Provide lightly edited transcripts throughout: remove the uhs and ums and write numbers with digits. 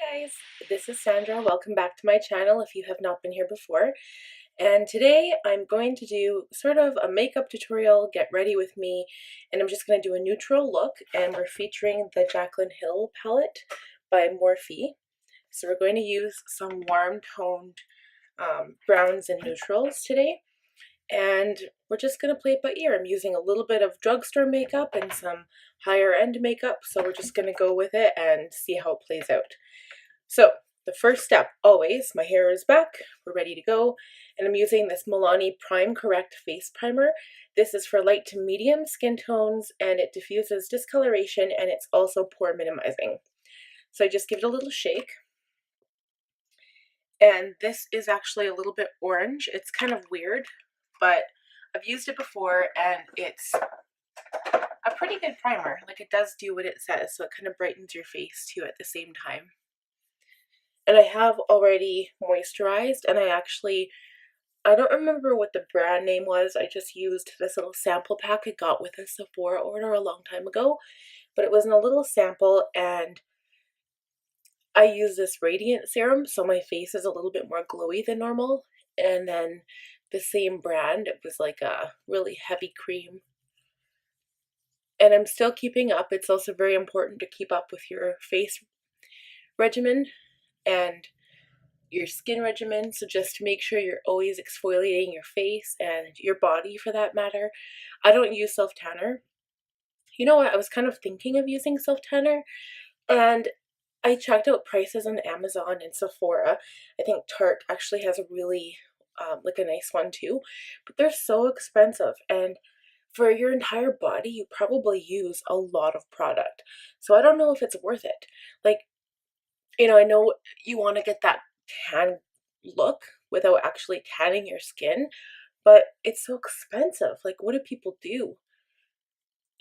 Hi guys, this is Sandra. Welcome back to my channel if you have not been here before. And today I'm going to do sort of a makeup tutorial, get ready with me, and I'm just going to do a neutral look, and we're featuring the Jaclyn Hill Palette by Morphe. So we're going to use some warm toned browns and neutrals today, and we're just going to play it by ear. I'm using a little bit of drugstore makeup and some higher end makeup, so we're just going to go with it and see how it plays out. So the first step, always, my hair is back, we're ready to go, and I'm using this Milani Prime Correct Face Primer. This is for light to medium skin tones, and it diffuses discoloration, and it's also pore minimizing. So I just give it a little shake. And this is actually a little bit orange. It's kind of weird, but I've used it before, and it's a pretty good primer. Like, it does do what it says, so it kind of brightens your face too at the same time. And I have already moisturized, and I don't remember what the brand name was. I just used this little sample pack I got with a Sephora order a long time ago, but it was in a little sample, and I use this radiant serum, so my face is a little bit more glowy than normal. And then the same brand, it was like a really heavy cream. And I'm still keeping up. It's also very important to keep up with your face regimen and your skin regimen, so just to make sure you're always exfoliating your face and your body for that matter. I don't use self tanner. You know what, I was kind of thinking of using self tanner, and I checked out prices on Amazon and Sephora. I think Tarte actually has a really like a nice one too, but they're so expensive, and for your entire body you probably use a lot of product, so I don't know if it's worth it. Like, I know you want to get that tan look without actually tanning your skin, but it's so expensive. Like, what do people do?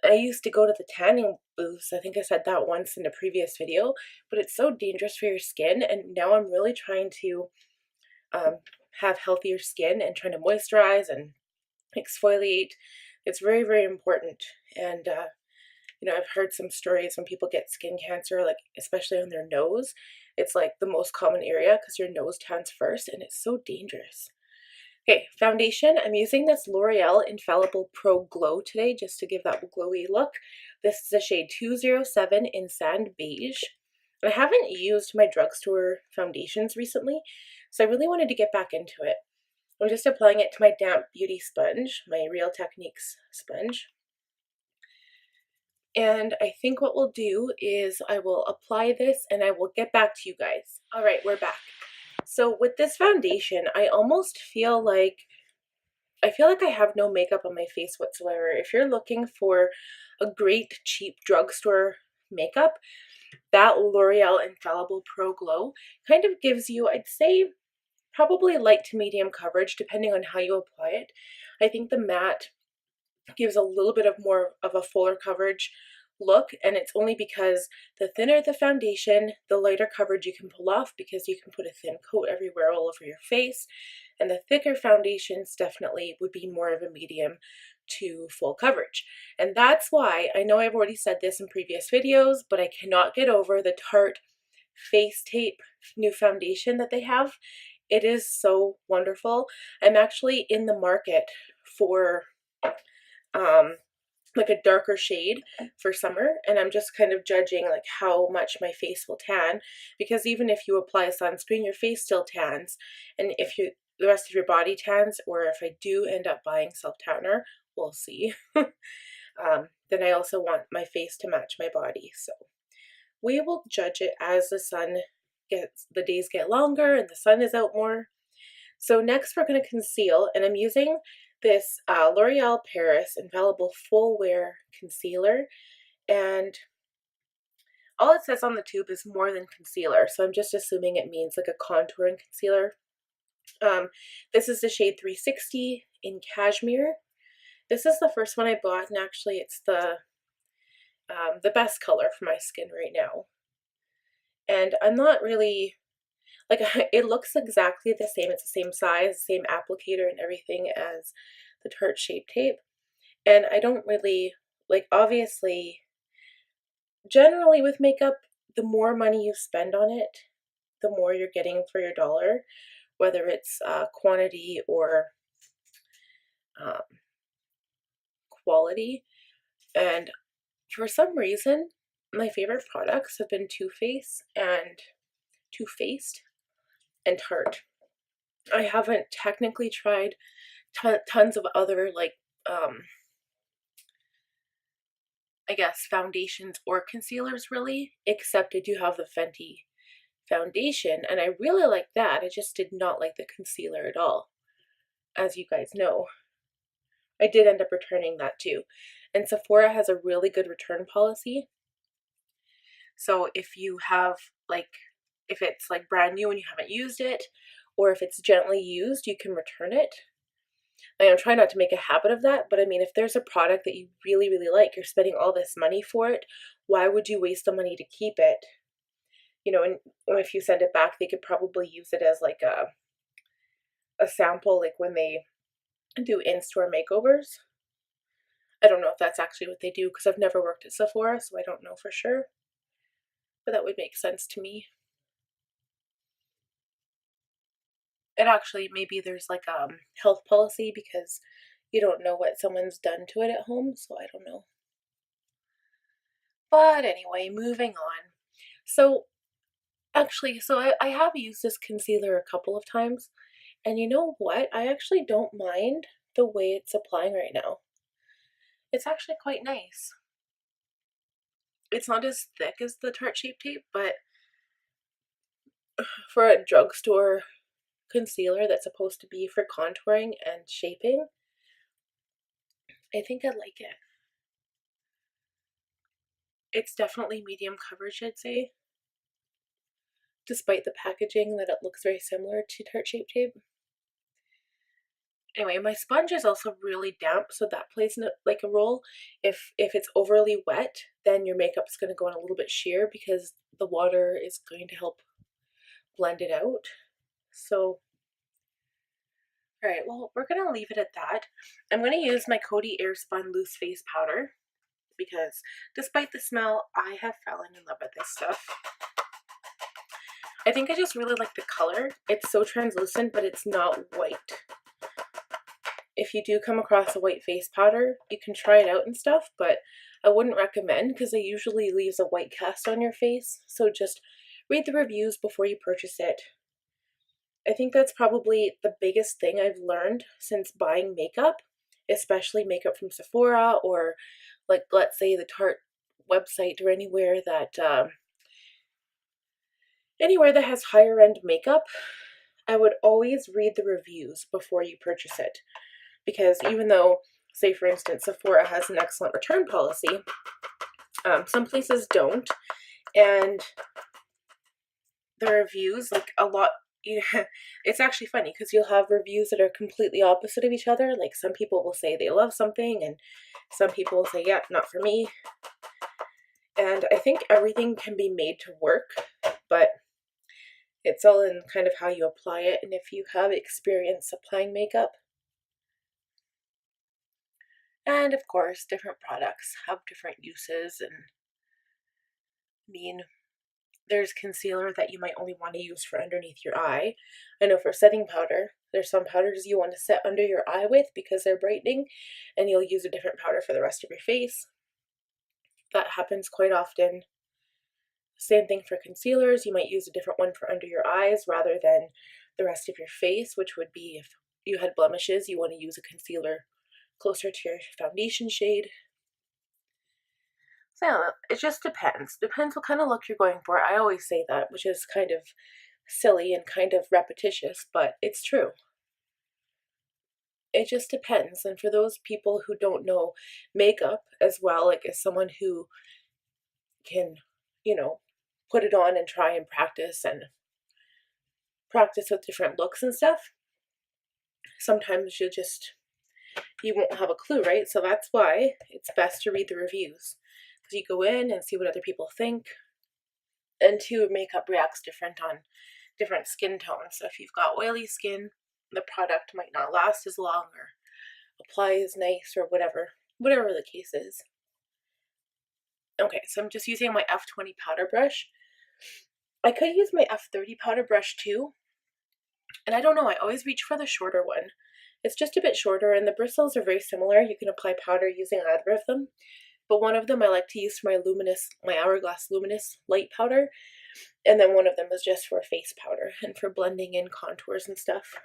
I used to go to the tanning booths. I think I said that once in a previous video, but it's so dangerous for your skin. And now I'm really trying to have healthier skin and trying to moisturize and exfoliate. It's very, very important. And I've heard some stories when people get skin cancer, like especially on their nose. It's like the most common area because your nose tans first, and it's so dangerous. Okay, foundation. I'm using this L'Oreal Infallible Pro Glow today just to give that glowy look. This is the shade 207 in Sand Beige. I haven't used my drugstore foundations recently, so I really wanted to get back into it. I'm just applying it to my damp beauty sponge, my Real Techniques sponge. And I think what we'll do is I will apply this and I will get back to you guys. All right, we're back. So with this foundation, I almost feel like I have no makeup on my face whatsoever. If you're looking for a great cheap drugstore makeup, that L'Oreal Infallible Pro Glow kind of gives you, I'd say, probably light to medium coverage depending on how you apply it. I think the matte gives a little bit of more of a fuller coverage look, and it's only because the thinner the foundation, the lighter coverage you can pull off because you can put a thin coat everywhere all over your face, and the thicker foundations definitely would be more of a medium to full coverage. And that's why, I know I've already said this in previous videos, but I cannot get over the Tarte Face Tape new foundation that they have. It is so wonderful. I'm actually in the market for like a darker shade for summer, and I'm just kind of judging like how much my face will tan, because even if you apply sunscreen, your face still tans, and if the rest of your body tans, or if I do end up buying self tanner, we'll see. Then I also want my face to match my body, so we will judge it as the days get longer and the sun is out more. So next we're going to conceal, and I'm using this L'Oreal Paris Infallible Full Wear Concealer, and all it says on the tube is more than concealer, so I'm just assuming it means like a contouring concealer. This is the shade 360 in Cashmere. This is the first one I bought, and actually it's the best color for my skin right now. And I'm not really, like, it looks exactly the same. It's the same size, same applicator and everything as the Tarte Shape Tape. And I don't really, like, obviously, generally with makeup, the more money you spend on it, the more you're getting for your dollar, whether it's quantity or quality. And for some reason, my favorite products have been Too Faced and Tarte. I haven't technically tried tons of other, like, I guess, foundations or concealers really, except I do have the Fenty foundation, and I really like that. I just did not like the concealer at all, as you guys know. I did end up returning that too. And Sephora has a really good return policy. So if you have, like, if it's like brand new and you haven't used it, or if it's gently used, you can return it. I'm trying not to make a habit of that, but I mean, if there's a product that you really, really like, you're spending all this money for it, why would you waste the money to keep it? You know, and if you send it back, they could probably use it as like a sample, like when they do in-store makeovers. I don't know if that's actually what they do because I've never worked at Sephora, so I don't know for sure. But that would make sense to me. And actually, maybe there's like a health policy because you don't know what someone's done to it at home, so I don't know. But anyway, moving on. So actually, I have used this concealer a couple of times, and you know what? I actually don't mind the way it's applying right now. It's actually quite nice. It's not as thick as the Tarte Shape Tape, but for a drugstore concealer that's supposed to be for contouring and shaping, I think I like it. It's definitely medium coverage, I'd say, despite the packaging that it looks very similar to Tarte Shape Tape. Anyway, my sponge is also really damp, so that plays like a role. If it's overly wet, then your makeup's going to go in a little bit sheer because the water is going to help blend it out. So, alright, well, we're going to leave it at that. I'm going to use my Coty Airspun Loose Face Powder because despite the smell, I have fallen in love with this stuff. I think I just really like the color. It's so translucent, but it's not white. If you do come across a white face powder, you can try it out and stuff, but I wouldn't recommend because it usually leaves a white cast on your face. So just read the reviews before you purchase it. I think that's probably the biggest thing I've learned since buying makeup, especially makeup from Sephora or, like, let's say the Tarte website or anywhere that has higher end makeup. I would always read the reviews before you purchase it. Because even though, say for instance, Sephora has an excellent return policy, some places don't, and the reviews, like a lot, it's actually funny because you'll have reviews that are completely opposite of each other. Like some people will say they love something, and some people will say, yeah, not for me. And I think everything can be made to work, but it's all in kind of how you apply it, and if you have experience applying makeup. And of course, different products have different uses, and I mean, there's concealer that you might only want to use for underneath your eye. I know for setting powder, there's some powders you want to set under your eye with because they're brightening, and you'll use a different powder for the rest of your face. That happens quite often. Same thing for concealers. You might use a different one for under your eyes rather than the rest of your face, which would be if you had blemishes, you want to use a concealer closer to your foundation shade. So yeah, it just depends. Depends what kind of look you're going for. I always say that, which is kind of silly and kind of repetitious, but it's true. It just depends. And for those people who don't know makeup as well, like as someone who can, put it on and try and practice with different looks and stuff, sometimes you won't have a clue, right? So that's why it's best to read the reviews, because you go in and see what other people think. And two, makeup reacts different on different skin tones. So if you've got oily skin, the product might not last as long or apply as nice or whatever the case is. Okay, so I'm just using my F20 powder brush, I could use my F30 powder brush too, and I don't know, I always reach for the shorter one. It's just a bit shorter, and the bristles are very similar. You can apply powder using either of them, but one of them I like to use for my Hourglass Luminous light powder, and then one of them is just for face powder and for blending in contours and stuff.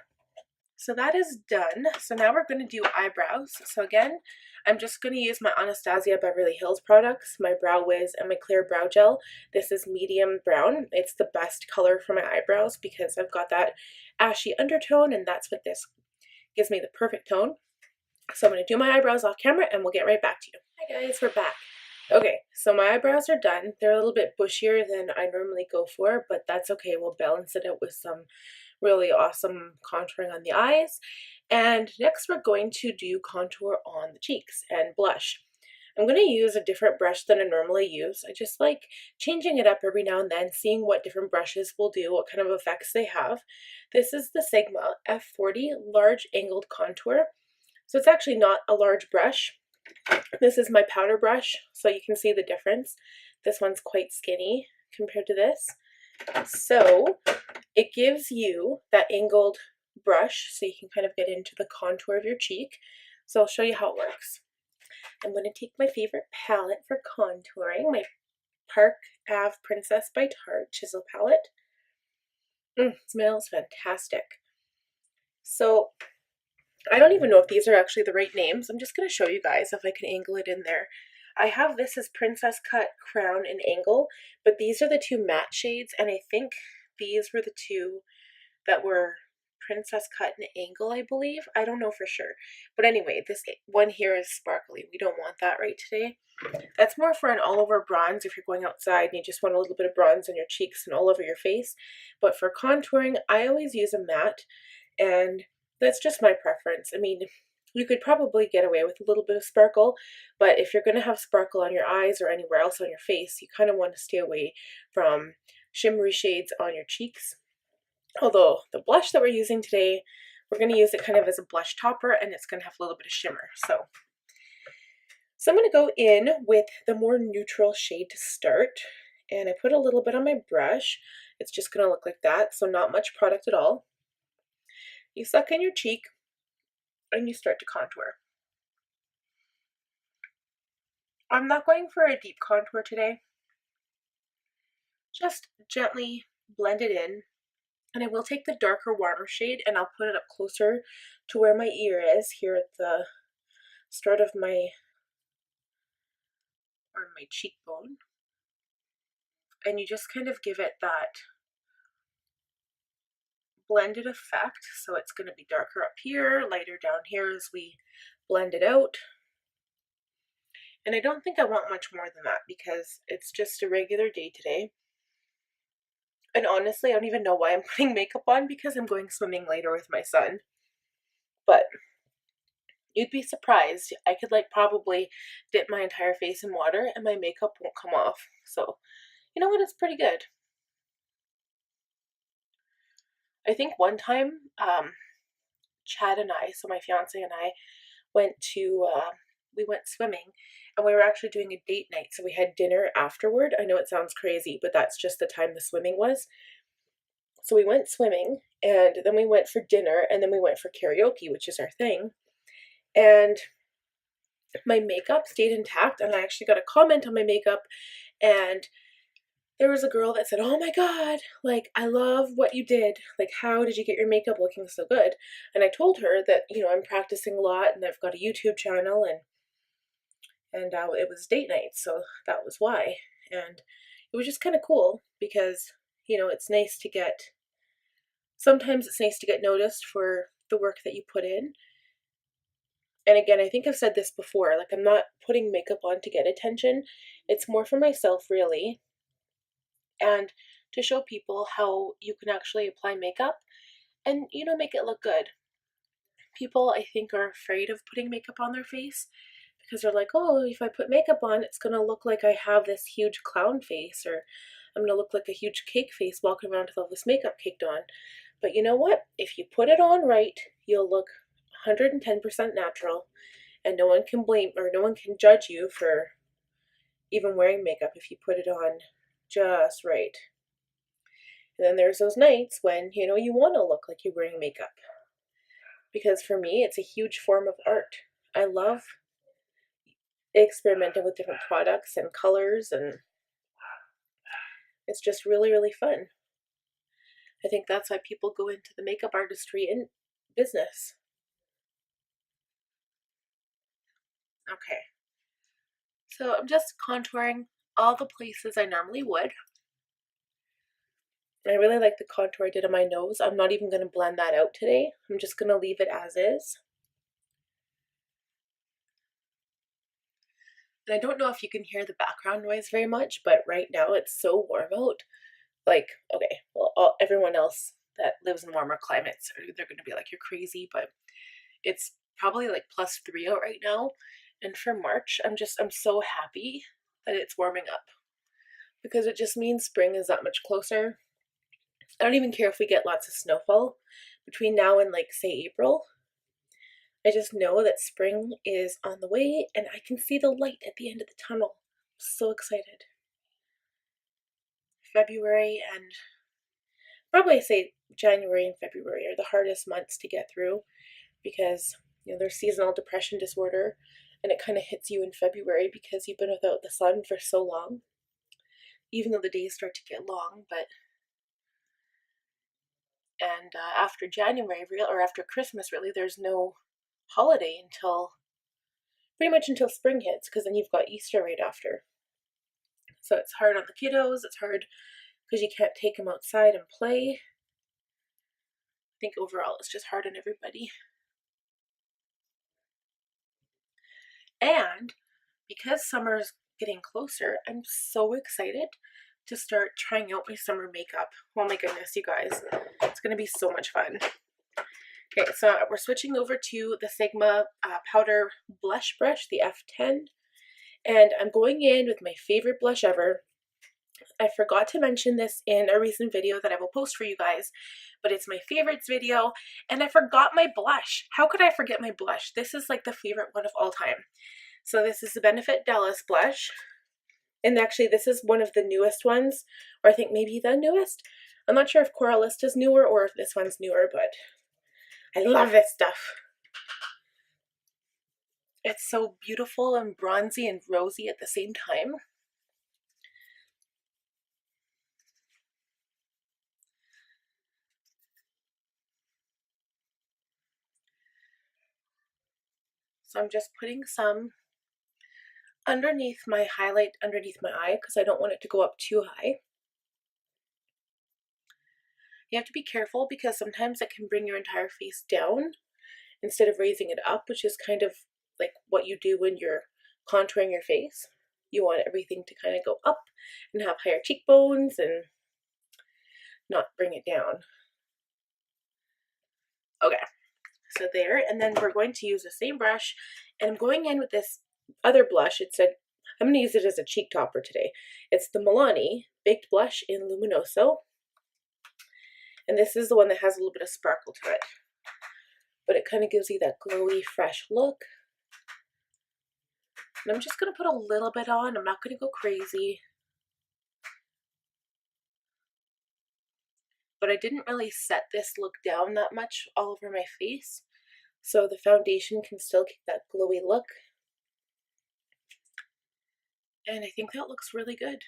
So that is done. So now we're going to do eyebrows. So again, I'm just going to use my Anastasia Beverly Hills products, my Brow Whiz and my Clear Brow Gel. This is medium brown. It's the best color for my eyebrows because I've got that ashy undertone, and that's what this gives me, the perfect tone. So I'm going to do my eyebrows off camera and we'll get right back to you. Hi guys, we're back. Okay, so my eyebrows are done. They're a little bit bushier than I normally go for, but that's okay. We'll balance it out with some really awesome contouring on the eyes. And next we're going to do contour on the cheeks and blush. I'm going to use a different brush than I normally use. I just like changing it up every now and then, seeing what different brushes will do, what kind of effects they have. This is the Sigma F40 Large Angled Contour. So it's actually not a large brush. This is my powder brush, so you can see the difference. This one's quite skinny compared to this. So it gives you that angled brush so you can kind of get into the contour of your cheek. So I'll show you how it works. I'm going to take my favorite palette for contouring, my Park Ave Princess by Tarte Chisel palette. Smells fantastic. So I don't even know if these are actually the right names. I'm just going to show you guys if I can angle it in there. I have this as Princess Cut, Crown, and Angle, but these are the two matte shades, and I think these were the two that were Princess Cut and Angle, I believe. I don't know for sure. But anyway, this one here is sparkly. We don't want that right today. That's more for an all-over bronze if you're going outside and you just want a little bit of bronze on your cheeks and all over your face. But for contouring, I always use a matte, and that's just my preference. I mean, you could probably get away with a little bit of sparkle, but if you're going to have sparkle on your eyes or anywhere else on your face, you kind of want to stay away from shimmery shades on your cheeks. Although the blush that we're using today, we're going to use it kind of as a blush topper, and it's going to have a little bit of shimmer. So I'm going to go in with the more neutral shade to start, and I put a little bit on my brush. It's just going to look like that, so not much product at all. You suck in your cheek, and you start to contour. I'm not going for a deep contour today. Just gently blend it in, and I will take the darker, warmer shade and I'll put it up closer to where my ear is, here at the start of my cheekbone. And you just kind of give it that blended effect, so it's going to be darker up here, lighter down here as we blend it out. And I don't think I want much more than that because it's just a regular day today. And honestly, I don't even know why I'm putting makeup on because I'm going swimming later with my son. But you'd be surprised. I could probably dip my entire face in water and my makeup won't come off. So, you know what? It's pretty good. I think one time, Chad and I, so my fiance and I, went swimming, and we were actually doing a date night, so we had dinner afterward. I know it sounds crazy, but that's just the time the swimming was. So we went swimming, and then we went for dinner, and then we went for karaoke, which is our thing. And my makeup stayed intact, and I actually got a comment on my makeup, and there was a girl that said, "Oh my god, I love what you did. How did you get your makeup looking so good?" And I told her that, I'm practicing a lot, and I've got a YouTube channel, and it was date night, so that was why. And it was just kind of cool because, sometimes it's nice to get noticed for the work that you put in. And again, I think I've said this before, I'm not putting makeup on to get attention. It's more for myself, really. And to show people how you can actually apply makeup and, make it look good. People, I think, are afraid of putting makeup on their face because they're like, oh, if I put makeup on, it's going to look like I have this huge clown face, or I'm going to look like a huge cake face walking around with all this makeup caked on. But you know what? If you put it on right, you'll look 110% natural, and no one can blame or no one can judge you for even wearing makeup if you put it on just right. And then there's those nights when, you know, you want to look like you're wearing makeup. Because for me, it's a huge form of art. I love experimenting with different products and colors, and it's just really, really fun. I think that's why people go into the makeup artistry and business. Okay, so I'm just contouring all the places I normally would. I really like the contour I did on my nose. I'm not even going to blend that out today. I'm just going to leave it as is. And I don't know if you can hear the background noise very much, but right now it's so warm out. Like, okay, well, everyone else that lives in warmer climates, they're going to be like, you're crazy, but it's probably like +3 out right now. And for March, I'm so happy that it's warming up, because it just means spring is that much closer. I don't even care if we get lots of snowfall between now and, like, say, April. I just know that spring is on the way and I can see the light at the end of the tunnel. I'm so excited. February and probably say January and February are the hardest months to get through, because, you know, there's seasonal depression disorder, and it kind of hits you in February because you've been without the sun for so long, even though the days start to get long. But and after January, or after Christmas, really, there's no holiday until pretty much until spring hits, because then you've got Easter right after. So it's hard on the kiddos. It's hard because you can't take them outside and play. I think overall it's just hard on everybody. And because summer's getting closer, I'm so excited to start trying out my summer makeup. Oh my goodness, you guys. It's going to be so much fun. Okay, so we're switching over to the Sigma powder blush brush, the F10. And I'm going in with my favorite blush ever. I forgot to mention this in a recent video that I will post for you guys, but it's my favorites video, and I forgot my blush. How could I forget my blush? This is like the favorite one of all time. So this is the Benefit Dallas blush, and actually this is one of the newest ones, or I think maybe the newest. I'm not sure if Coralist is newer or if this one's newer, but I love this stuff. It's so beautiful and bronzy and rosy at the same time. So I'm just putting some underneath my highlight, underneath my eye, because I don't want it to go up too high. You have to be careful because sometimes it can bring your entire face down instead of raising it up, which is kind of like what you do when you're contouring your face. You want everything to kind of go up and have higher cheekbones and not bring it down. Okay, so there, and then we're going to use the same brush, and I'm going in with this other blush. It said, I'm going to use it as a cheek topper today. It's the Milani Baked Blush in Luminoso. And this is the one that has a little bit of sparkle to it. But it kind of gives you that glowy, fresh look. And I'm just going to put a little bit on. I'm not going to go crazy. But I didn't really set this look down that much all over my face, so the foundation can still keep that glowy look. And I think that looks really good.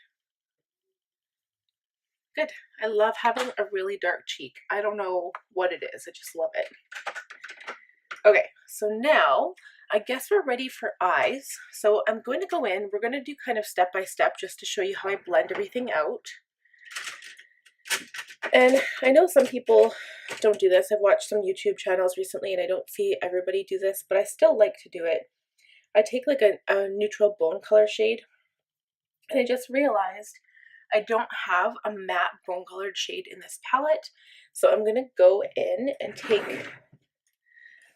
Good. I love having a really dark cheek. I don't know what it is. I just love it. Okay, so now I guess we're ready for eyes. So I'm going to go in. We're going to do kind of step by step just to show you how I blend everything out. And I know some people don't do this. I've watched some YouTube channels recently and I don't see everybody do this, but I still like to do it. I take like a neutral bone color shade, and I just realized I don't have a matte bone colored shade in this palette. So I'm going to go in and take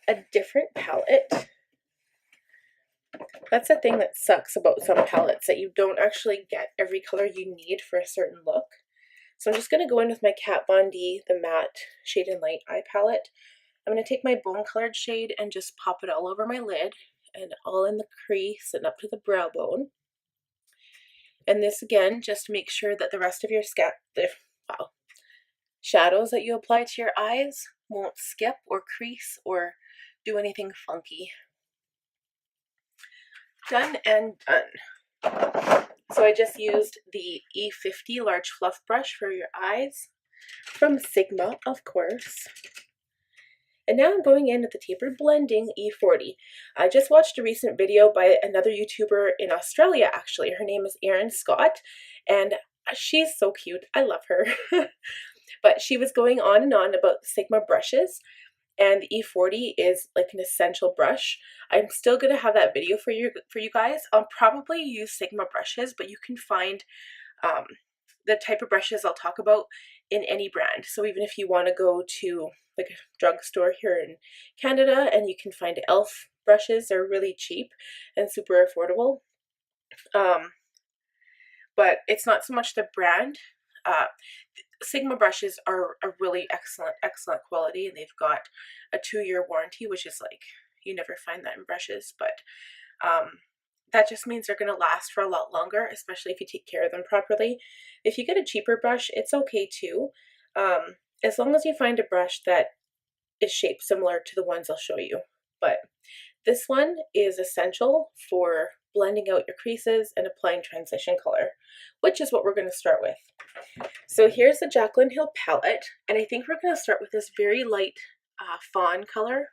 a different palette. That's the thing that sucks about some palettes, that you don't actually get every color you need for a certain look. So I'm just going to go in with my Kat Von D, the matte Shade and Light eye palette. I'm going to take my bone colored shade and just pop it all over my lid and all in the crease and up to the brow bone. And this again, just to make sure that the rest of your scalp, shadows that you apply to your eyes won't skip or crease or do anything funky. Done and done. So I just used the E50 large fluff brush for your eyes from Sigma, of course. And now I'm going in with the tapered blending E40. I just watched a recent video by another YouTuber in Australia, actually. Her name is Erin Scott, and she's so cute. I love her. But she was going on and on about Sigma brushes, and the E40 is like an essential brush. I'm still going to have that video for you guys. I'll probably use Sigma brushes, but you can find the type of brushes I'll talk about in any brand. So even if you want to go to like a drugstore here in Canada and you can find e.l.f. brushes, they're really cheap and super affordable. But it's not so much the brand. Sigma brushes are a really excellent quality, and they've got a 2-year warranty, which is like, you never find that in brushes, but that just means they're going to last for a lot longer, especially if you take care of them properly. If you get a cheaper brush, it's okay too, as long as you find a brush that is shaped similar to the ones I'll show you. But this one is essential for blending out your creases and applying transition color, which is what we're going to start with. So here's the Jaclyn Hill Palette, and I think we're going to start with this very light fawn color.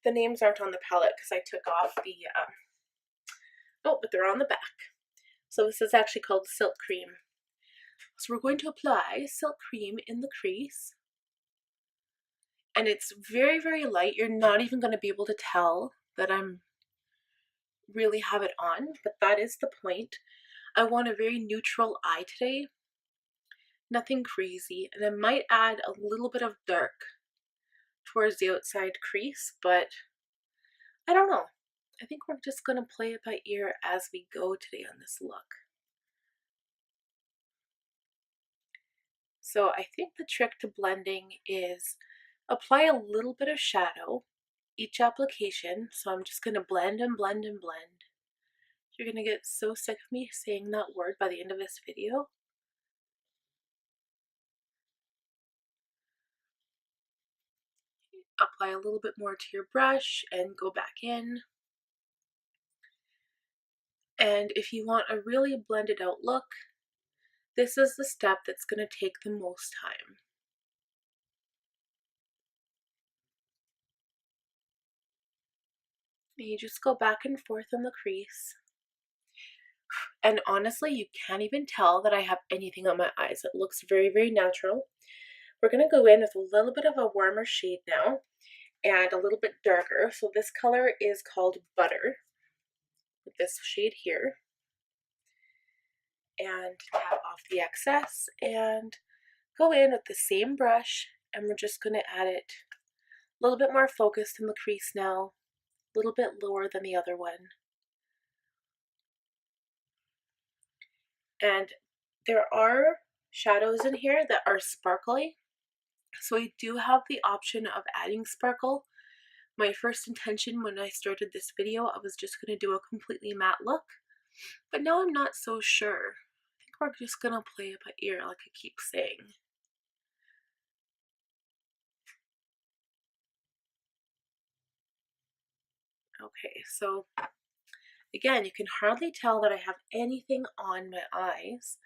The names aren't on the palette because I took off the, oh, but they're on the back. So this is actually called Silk Cream. So we're going to apply Silk Cream in the crease. And it's very light. You're not even going to be able to tell that I'm really have it on, but that is the point. I want a very neutral eye today. Nothing crazy. And I might add a little bit of dark towards the outside crease, but I don't know. I think we're just going to play it by ear as we go today on this look. So I think the trick to blending is apply a little bit of shadow each application. So I'm just going to blend and blend and blend. You're going to get so sick of me saying that word by the end of this video. Apply a little bit more to your brush and go back in. And if you want a really blended out look, this is the step that's going to take the most time. And you just go back and forth on the crease. And honestly, you can't even tell that I have anything on my eyes. It looks very natural. We're going to go in with a little bit of a warmer shade now and a little bit darker. So this color is called Butter, with this shade here. And tap off the excess and go in with the same brush, and we're just going to add it a little bit more focused in the crease now, a little bit lower than the other one. And there are shadows in here that are sparkly, so I do have the option of adding sparkle. My first intention when I started this video, I was just going to do a completely matte look, but now I'm not so sure. I think we're just going to play it by ear like I keep saying. Okay, so again, you can hardly tell that I have anything on my eyes,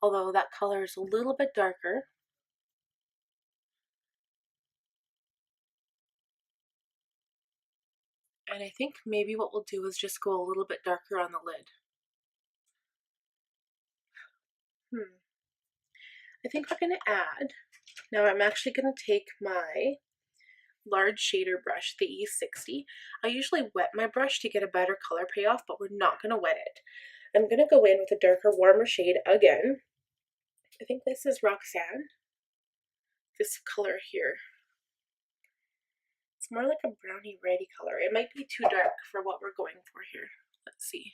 although that color is a little bit darker. And I think maybe what we'll do is just go a little bit darker on the lid. I think we're going to add, now I'm actually going to take my large shader brush, the E60. I usually wet my brush to get a better color payoff, but we're not going to wet it. I'm going to go in with a darker, warmer shade again. I think this is Roxanne. This color here. It's more like a brownie reddy color. It might be too dark for what we're going for here. Let's see.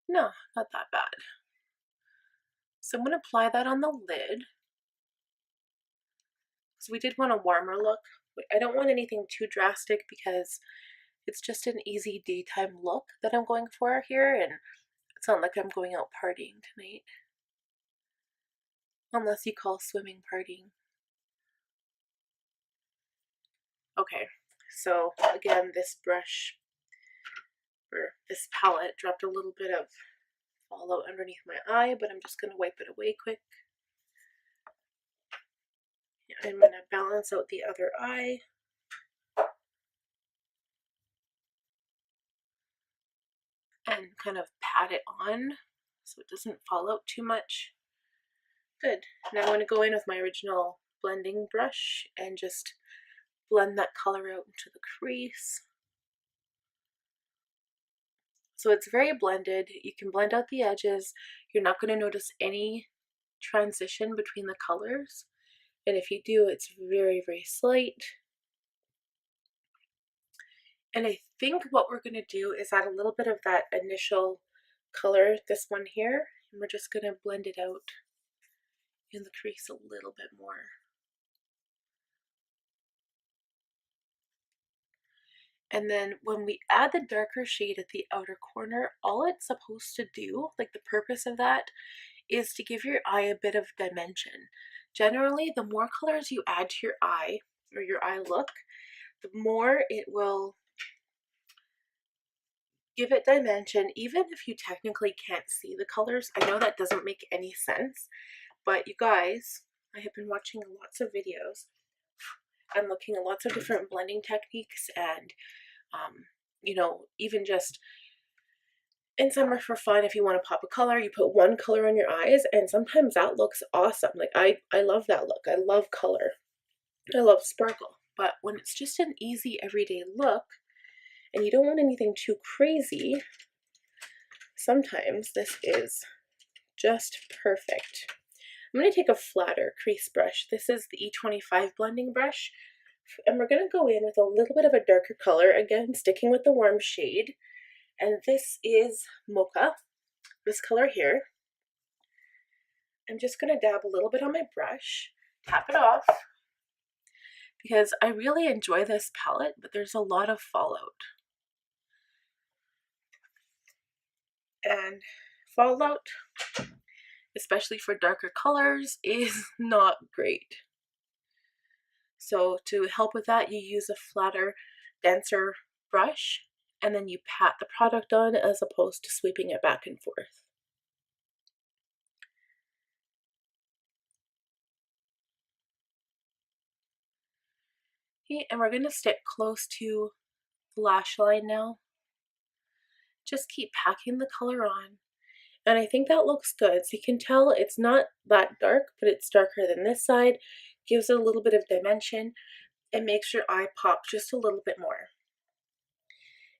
No, not that bad. So I'm going to apply that on the lid. So we did want a warmer look. I don't want anything too drastic because it's just an easy daytime look that I'm going for here, and it's not like I'm going out partying tonight. Unless you call swimming partying. Okay, so again, this brush, or this palette, dropped a little bit of fallout underneath my eye, but I'm just going to wipe it away quick. I'm going to balance out the other eye. And kind of pat it on so it doesn't fall out too much. Good. Now I'm going to go in with my original blending brush and just blend that color out into the crease. So it's very blended. You can blend out the edges. You're not going to notice any transition between the colors. And if you do, it's very, very slight. And I think what we're going to do is add a little bit of that initial color, this one here, and we're just going to blend it out in the crease a little bit more. And then when we add the darker shade at the outer corner, all it's supposed to do, like the purpose of that, is to give your eye a bit of dimension. Generally, the more colors you add to your eye, or your eye look, the more it will give it dimension, even if you technically can't see the colors. I know that doesn't make any sense, but you guys, I have been watching lots of videos and looking at lots of different blending techniques, and you know, even just in summer for fun, if you want to pop a color, you put one color on your eyes, and sometimes that looks awesome. Like I love that look. I love color. I love sparkle. But when it's just an easy everyday look and you don't want anything too crazy, sometimes this is just perfect. I'm going to take a flatter crease brush. This is the E25 blending brush, and we're going to go in with a little bit of a darker color, again sticking with the warm shade, and this is Mocha, this color here. I'm just going to dab a little bit on my brush, tap it off, because I really enjoy this palette, but there's a lot of fallout. And fallout, especially for darker colors, is not great. So to help with that, you use a flatter, denser brush, and then you pat the product on as opposed to sweeping it back and forth. Okay, and we're going to stick close to the lash line now. Just keep packing the color on. And I think that looks good. So you can tell it's not that dark, but it's darker than this side. Gives it a little bit of dimension and makes your eye pop just a little bit more.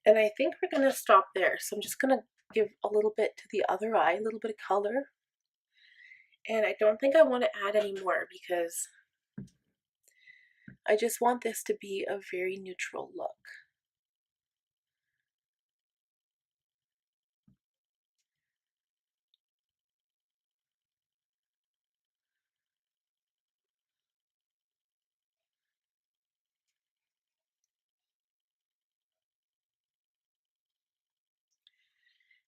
And I think we're going to stop there. So I'm just going to give a little bit to the other eye, a little bit of color. And I don't think I want to add any more because I just want this to be a very neutral look.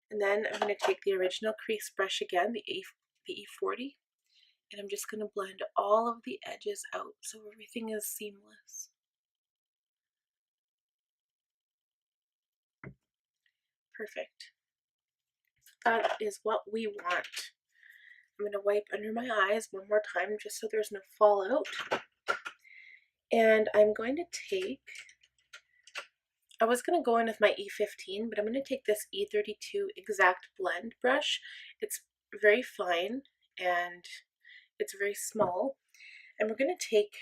And then I'm going to take the original crease brush again, the E40, and I'm just going to blend all of the edges out so everything is seamless. Perfect. That is what we want. I'm going to wipe under my eyes one more time just so there's no fallout. And I'm going to take, I was going to go in with my E15, but I'm going to take this E32 Exact Blend brush. It's very fine and it's very small. And we're going to take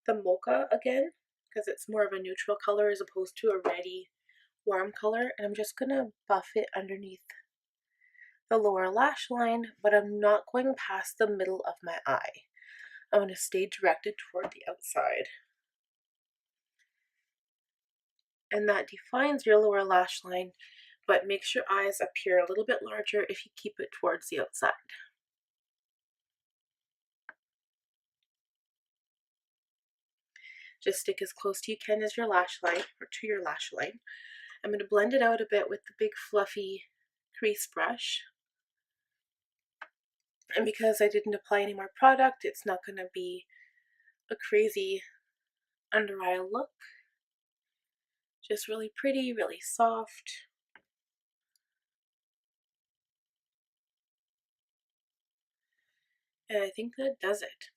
the Mocha again, because it's more of a neutral color as opposed to a reddy warm color. And I'm just going to buff it underneath the lower lash line, but I'm not going past the middle of my eye. I'm going to stay directed toward the outside. And that defines your lower lash line, but makes your eyes appear a little bit larger if you keep it towards the outside. Just stick as close to you can as your lash line, or to your lash line. I'm going to blend it out a bit with the big fluffy crease brush. And because I didn't apply any more product, it's not going to be a crazy under eye look. Just really pretty, really soft. And I think that does it.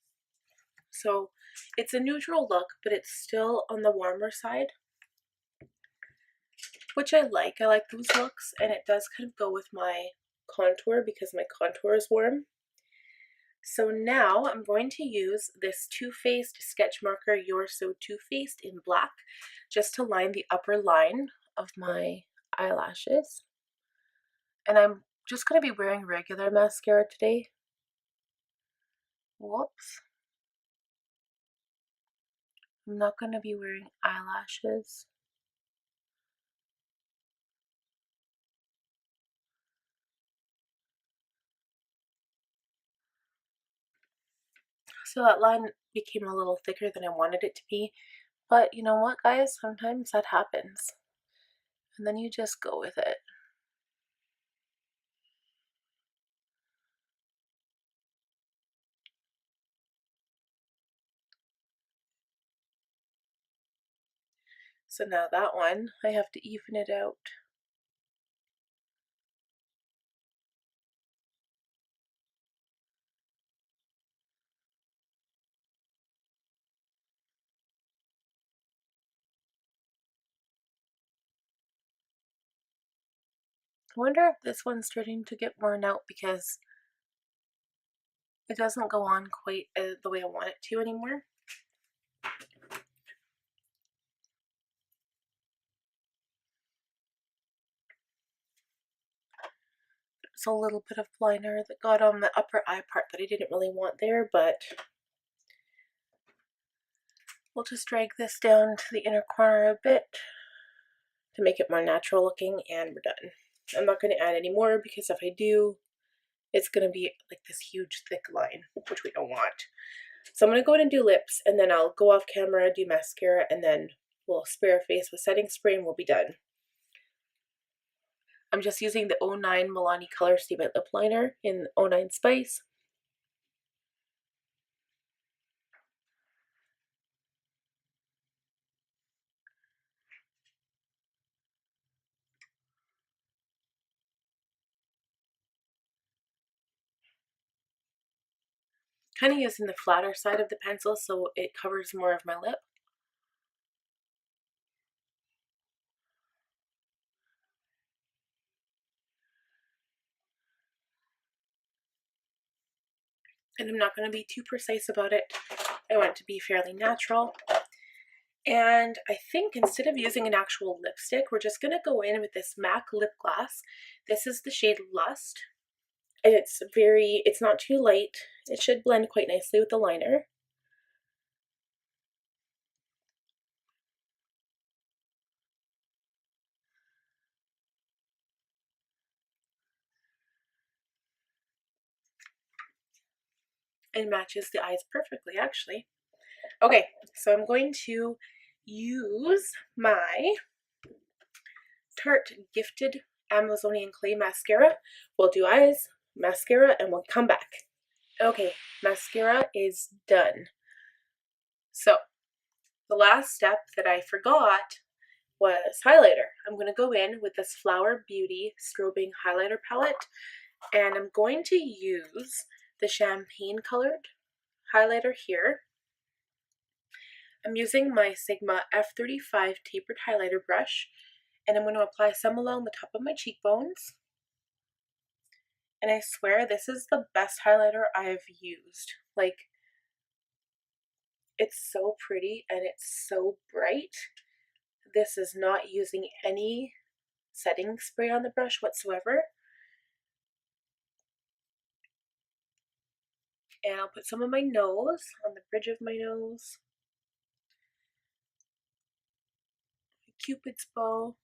So it's a neutral look, but it's still on the warmer side, which I like. I like those looks, and it does kind of go with my contour because my contour is warm. So now I'm going to use this Too Faced sketch marker, You're So Too Faced in black, just to line the upper line of my eyelashes. And I'm just going to be wearing regular mascara today. Whoops. I'm not going to be wearing eyelashes. So that line became a little thicker than I wanted it to be. But you know what, guys? Sometimes that happens. And then you just go with it. So now that one, I have to even it out. I wonder if this one's starting to get worn out because it doesn't go on quite the way I want it to anymore. It's a little bit of liner that got on the upper eye part that I didn't really want there, but we'll just drag this down to the inner corner a bit to make it more natural looking, and we're done. I'm not going to add any more because if I do, it's going to be like this huge thick line, which we don't want. So I'm going to go in and do lips, and then I'll go off camera, do mascara, and then we'll spray our face with setting spray and we'll be done. I'm just using the 09 Milani Color Stay Matte Lip Liner in 09 Spice. Kind of using the flatter side of the pencil so it covers more of my lip. And I'm not going to be too precise about it. I want it to be fairly natural. And I think instead of using an actual lipstick, we're just going to go in with this MAC lip gloss. This is the shade Lust. And it's not too light. It should blend quite nicely with the liner. It matches the eyes perfectly, actually. Okay, so I'm going to use my Tarte Gifted Amazonian Clay Mascara. We'll do eyes, mascara, and we'll come back. Okay, mascara is done. So, the last step that I forgot was highlighter. I'm going to go in with this Flower Beauty Strobing Highlighter Palette, and I'm going to use the champagne colored highlighter here. I'm using my Sigma F35 tapered highlighter brush, and I'm going to apply some along the top of my cheekbones. And I swear this is the best highlighter I've used. Like, it's so pretty and it's so bright. This is not using any setting spray on the brush whatsoever. And I'll put some on my nose, on the bridge of my nose. Cupid's bow.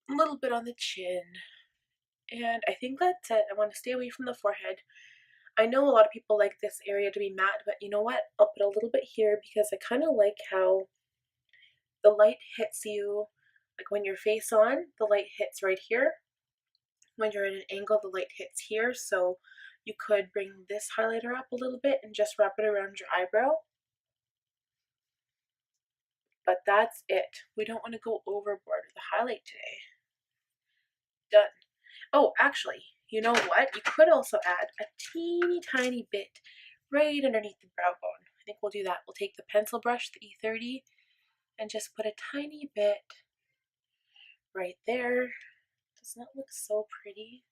A little bit on the chin. And I think that's it. I want to stay away from the forehead. I know a lot of people like this area to be matte, but you know what? I'll put a little bit here because I kind of like how the light hits you. Like when you're face on, the light hits right here. when you're at an angle, the light hits here, so you could bring this highlighter up a little bit and just wrap it around your eyebrow. But that's it. We don't want to go overboard with the highlight today. Done. Oh, actually, you know what? You could also add a teeny tiny bit right underneath the brow bone. I think we'll do that. We'll take the pencil brush, the E30, and just put a tiny bit right there. Doesn't that look so pretty?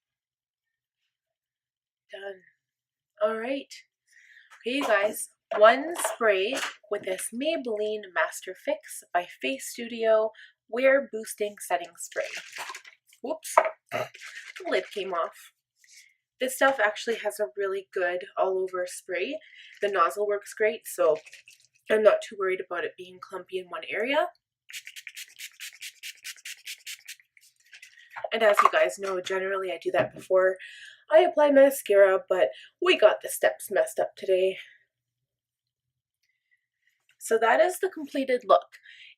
Done. All right. Okay, you guys. One spray with this Maybelline Master Fix by Face Studio Wear Boosting Setting Spray. Whoops. The lid came off. This stuff actually has a really good all-over spray. The nozzle works great, so I'm not too worried about it being clumpy in one area. And as you guys know, generally I do that before I apply mascara, but we got the steps messed up today. So that is the completed look.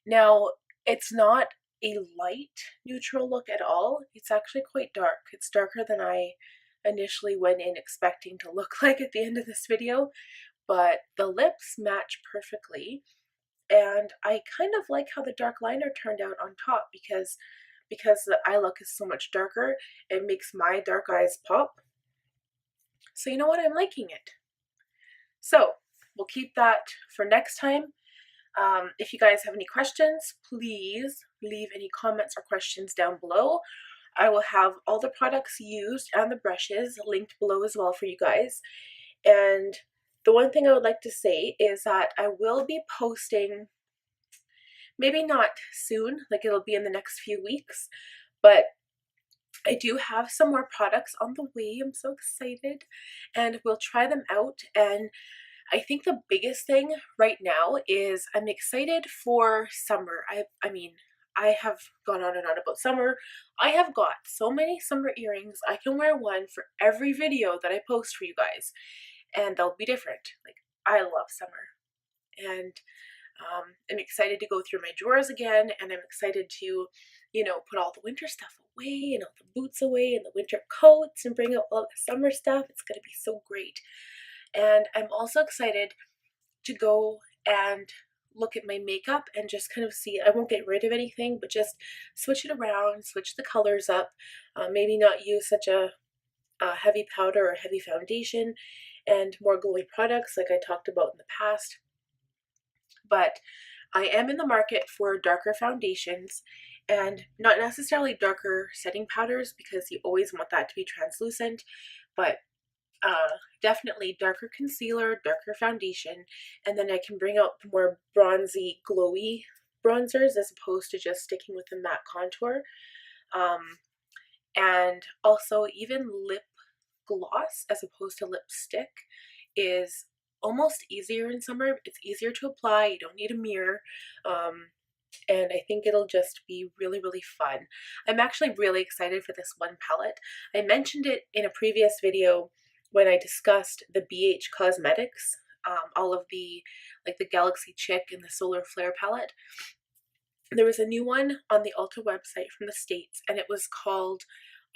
Now, it's not a light neutral look at all. It's actually quite dark. It's darker than I initially went in expecting to look like at the end of this video, but the lips match perfectly. And I kind of like how the dark liner turned out on top because the eye look is so much darker, it makes my dark eyes pop. So you know what? I'm liking it. So we'll keep that for next time. If you guys have any questions, please leave any comments or questions down below. I will have all the products used and the brushes linked below as well for you guys. And the one thing I would like to say is that I will be posting, maybe not soon, like it'll be in the next few weeks, but I do have some more products on the way. I'm so excited, and we'll try them out. And I think the biggest thing right now is I'm excited for summer. I mean, I have gone on and on about summer. I have got so many summer earrings. I can wear one for every video that I post for you guys, and they'll be different. Like, I love summer, and I'm excited to go through my drawers again, and I'm excited to, you know, put all the winter stuff away and all the boots away and the winter coats and bring out all the summer stuff. It's going to be so great. And I'm also excited to go and look at my makeup and just kind of see. I won't get rid of anything, but just switch it around, switch the colors up, maybe not use such a heavy powder or heavy foundation, and more glowy products like I talked about in the past. But I am in the market for darker foundations, and not necessarily darker setting powders because you always want that to be translucent, but definitely darker concealer, darker foundation, and then I can bring out the more bronzy, glowy bronzers as opposed to just sticking with the matte contour. And also even lip gloss as opposed to lipstick is almost easier in summer. It's easier to apply. You don't need a mirror. And I think it'll just be really, really fun. I'm actually really excited for this one palette. I mentioned it in a previous video when I discussed the BH Cosmetics, all of the, like the Galaxy Chick and the Solar Flare palette. There was a new one on the Ulta website from the States, and it was called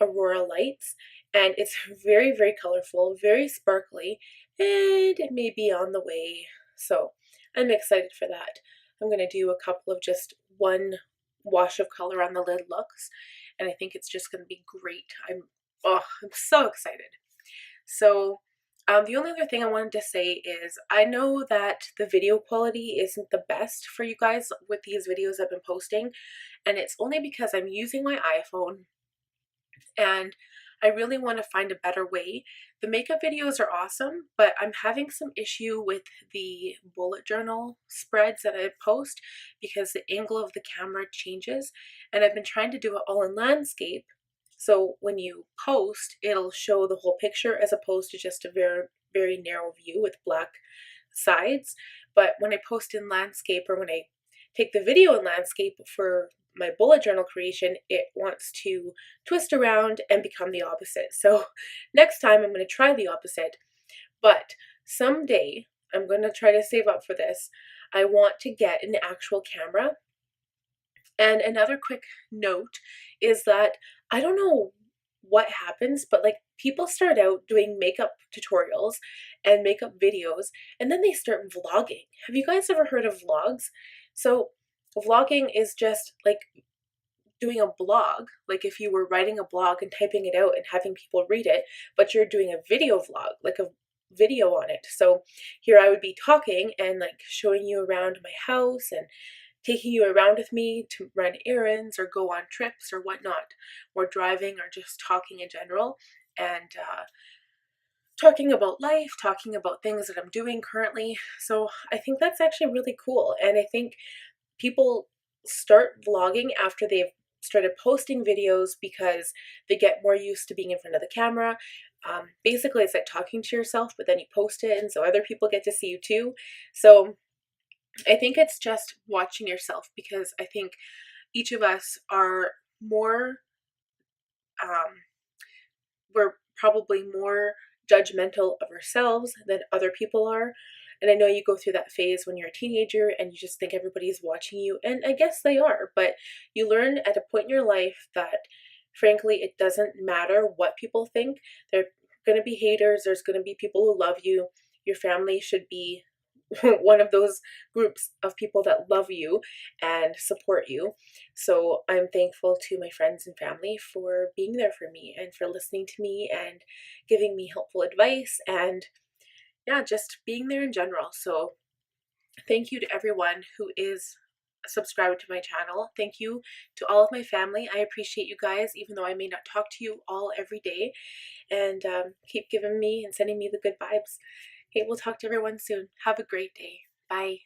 Aurora Lights, and it's very, very colorful, very sparkly, and it may be on the way, so I'm excited for that. I'm going to do a couple of just one wash of color on the lid looks, and I think it's just going to be great. I'm so excited. So the only other thing I wanted to say is I know that the video quality isn't the best for you guys with these videos I've been posting, and it's only because I'm using my iPhone and I really want to find a better way. The makeup videos are awesome, but I'm having some issue with the bullet journal spreads that I post because the angle of the camera changes, and I've been trying to do it all in landscape. So when you post, it'll show the whole picture as opposed to just a very, very narrow view with black sides. But when I post in landscape, or when I take the video in landscape for my bullet journal creation, it wants to twist around and become the opposite. So next time I'm going to try the opposite, but someday I'm going to try to save up for this. I want to get an actual camera. And another quick note is that I don't know what happens, but like people start out doing makeup tutorials and makeup videos, and then they start vlogging. Have you guys ever heard of vlogs? So vlogging is just like doing a blog, like if you were writing a blog and typing it out and having people read it, but you're doing a video vlog, like a video on it. So here I would be talking and like showing you around my house and taking you around with me to run errands or go on trips or whatnot, or driving or just talking in general, and talking about life, talking about things that I'm doing currently. So I think that's actually really cool. And I think people start vlogging after they've started posting videos because they get more used to being in front of the camera. Basically, it's like talking to yourself, but then you post it, and so other people get to see you too. So I think it's just watching yourself, because I think each of us are more, we're probably more judgmental of ourselves than other people are. And I know you go through that phase when you're a teenager and you just think everybody's watching you, and I guess they are, but you learn at a point in your life that frankly it doesn't matter what people think. There are going to be haters, there's going to be people who love you. Your family should be one of those groups of people that love you and support you. So I'm thankful to my friends and family for being there for me and for listening to me and giving me helpful advice, and yeah, just being there in general. So thank you to everyone who is subscribed to my channel. Thank you to all of my family. I appreciate you guys, even though I may not talk to you all every day, and keep giving me and sending me the good vibes. Okay, we'll talk to everyone soon. Have a great day. Bye.